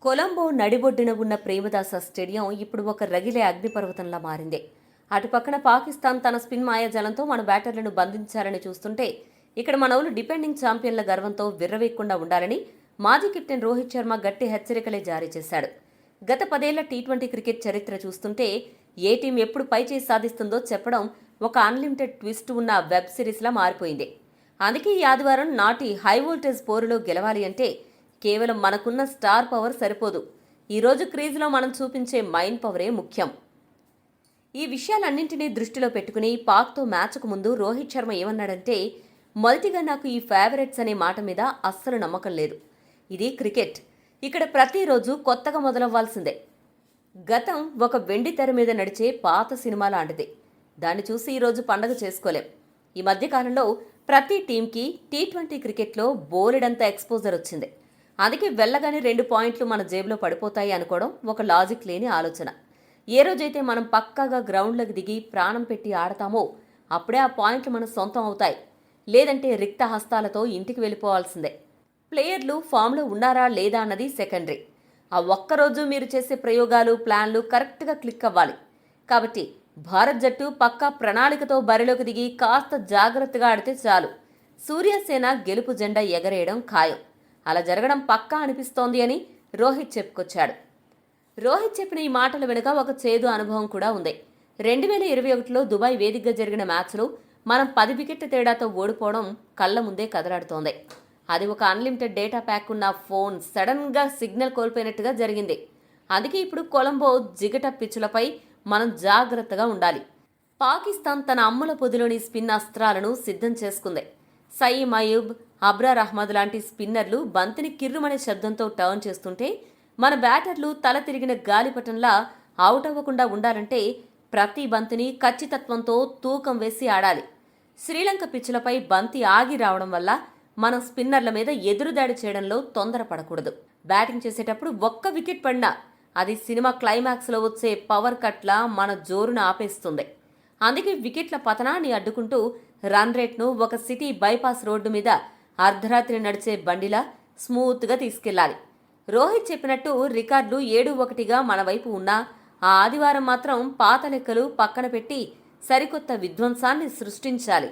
కొలంబో నడిబొడ్డున ఉన్న ప్రేమదాస స్టేడియం ఇప్పుడు ఒక రగిలే అగ్నిపర్వతంలా మారింది. అటుపక్కన పాకిస్తాన్ తన స్పిన్ మాయాజాలంతో మన బ్యాటర్లను బంధించాలని చూస్తుంటే, ఇక్కడ మనవులు డిపెండింగ్ ఛాంపియన్ల గర్వంతో విర్రవీయకుండా ఉండాలని మాజీ కెప్టెన్ రోహిత్ శర్మ గట్టి హెచ్చరికలే జారీ చేశాడు. గత 10 ఏళ్ల టీ20 క్రికెట్ చరిత్ర చూస్తుంటే ఏ టీం ఎప్పుడు పైచేయి సాధిస్తుందో చెప్పడం ఒక అన్లిమిటెడ్ ట్విస్ట్ ఉన్న వెబ్ సిరీస్లా మారిపోయింది. అందుకే ఈ ఆదివారం నాటి హై వోల్టేజ్ పోరులో గెలవాలి అంటే కేవలం మనకున్న స్టార్ పవర్ సరిపోదు. ఈరోజు క్రీజ్లో మనం చూపించే మైండ్ పవరే ముఖ్యం. ఈ విషయాలన్నింటినీ దృష్టిలో పెట్టుకుని పాక్తో మ్యాచ్కు ముందు రోహిత్ శర్మ ఏమన్నాడంటే, మొదటిగా నాకు ఈ ఫేవరెట్స్ అనే మాట మీద అస్సలు నమ్మకం లేదు. ఇది క్రికెట్, ఇక్కడ ప్రతిరోజు కొత్తగా మొదలవ్వాల్సిందే. గతం ఒక వెండి తెర మీద నడిచే పాత సినిమా లాంటిది. దాన్ని చూసి ఈరోజు పండగ చేసుకోలేం. ఈ మధ్యకాలంలో ప్రతి టీంకి టీ20 క్రికెట్లో బోలెడంత ఎక్స్పోజర్ వచ్చింది. అందుకే వెళ్ళగానే 2 పాయింట్లు మన జేబులో పడిపోతాయి అనుకోవడం ఒక లాజిక్ లేని ఆలోచన. ఏ రోజైతే మనం పక్కాగా గ్రౌండ్లోకి దిగి ప్రాణం పెట్టి ఆడతామో అప్పుడే ఆ పాయింట్లు మన సొంతం అవుతాయి. లేదంటే రిక్త హస్తాలతో ఇంటికి వెళ్ళిపోవాల్సిందే. ప్లేయర్లు ఫామ్లో ఉన్నారా లేదా అన్నది సెకండరీ. ఆ ఒక్కరోజు మీరు చేసే ప్రయోగాలు, ప్లాన్లు కరెక్ట్గా క్లిక్ అవ్వాలి. కాబట్టి భారత్ జట్టు పక్కా ప్రణాళికతో బరిలోకి దిగి కాస్త జాగ్రత్తగా ఆడితే చాలు. సూర్యసేన గెలుపు జెండా ఎగరేయడం ఖాయం. అలా జరగడం పక్కా అనిపిస్తోంది అని రోహిత్ చెప్పుకొచ్చాడు. రోహిత్ చెప్పిన ఈ మాటల వెనుక ఒక చేదు అనుభవం కూడా ఉంది. 2021లో దుబాయ్ వేదికగా జరిగిన మ్యాచ్లో మనం 10 వికెట్ల తేడాతో ఓడిపోవడం కళ్ల ముందే కదలాడుతోంది. అది ఒక అన్లిమిటెడ్ డేటా ప్యాక్ ఉన్న ఫోన్ సడన్గా సిగ్నల్ కోల్పోయినట్టుగా జరిగింది. అందుకే ఇప్పుడు కొలంబో జిగట పిచ్చులపై మనం జాగ్రత్తగా ఉండాలి. పాకిస్తాన్ తన అమ్ముల పొదిలోని స్పిన్ అస్త్రాలను సిద్ధం చేసుకుంది. సయీమ్ అయూబ్, అబ్రార్ అహ్మద్ లాంటి స్పిన్నర్లు బంతిని కిర్రుమనే శబ్దంతో టర్న్ చేస్తుంటే మన బ్యాటర్లు తల తిరిగిన గాలిపటంలా అవుట్ అవ్వకుండా ఉండాలంటే ప్రతి బంతిని ఖచ్చితత్వంతో తూకం వేసి ఆడాలి. శ్రీలంక పిచ్చులపై బంతి ఆగి రావడం వల్ల మనం స్పిన్నర్ల మీద ఎదురుదాడి చేయడంలో తొందరపడకూడదు. బ్యాటింగ్ చేసేటప్పుడు ఒక్క వికెట్ పడినా అది సినిమా క్లైమాక్స్లో వచ్చే పవర్ కట్లా మన జోరును ఆపేస్తుంది. అందుకే వికెట్ల పతనాన్ని అడ్డుకుంటూ రన్ రేట్ను ఒక సిటీ బైపాస్ రోడ్డు మీద అర్ధరాత్రి నడిచే బండిలా స్మూత్గా తీసుకెళ్లాలి. రోహిత్ చెప్పినట్టు రికార్డులు 7-1గా మన వైపు ఉన్నా ఆ ఆదివారం మాత్రం పాత లెక్కలు పక్కన పెట్టి సరికొత్త విధ్వంసాన్ని సృష్టించాలి.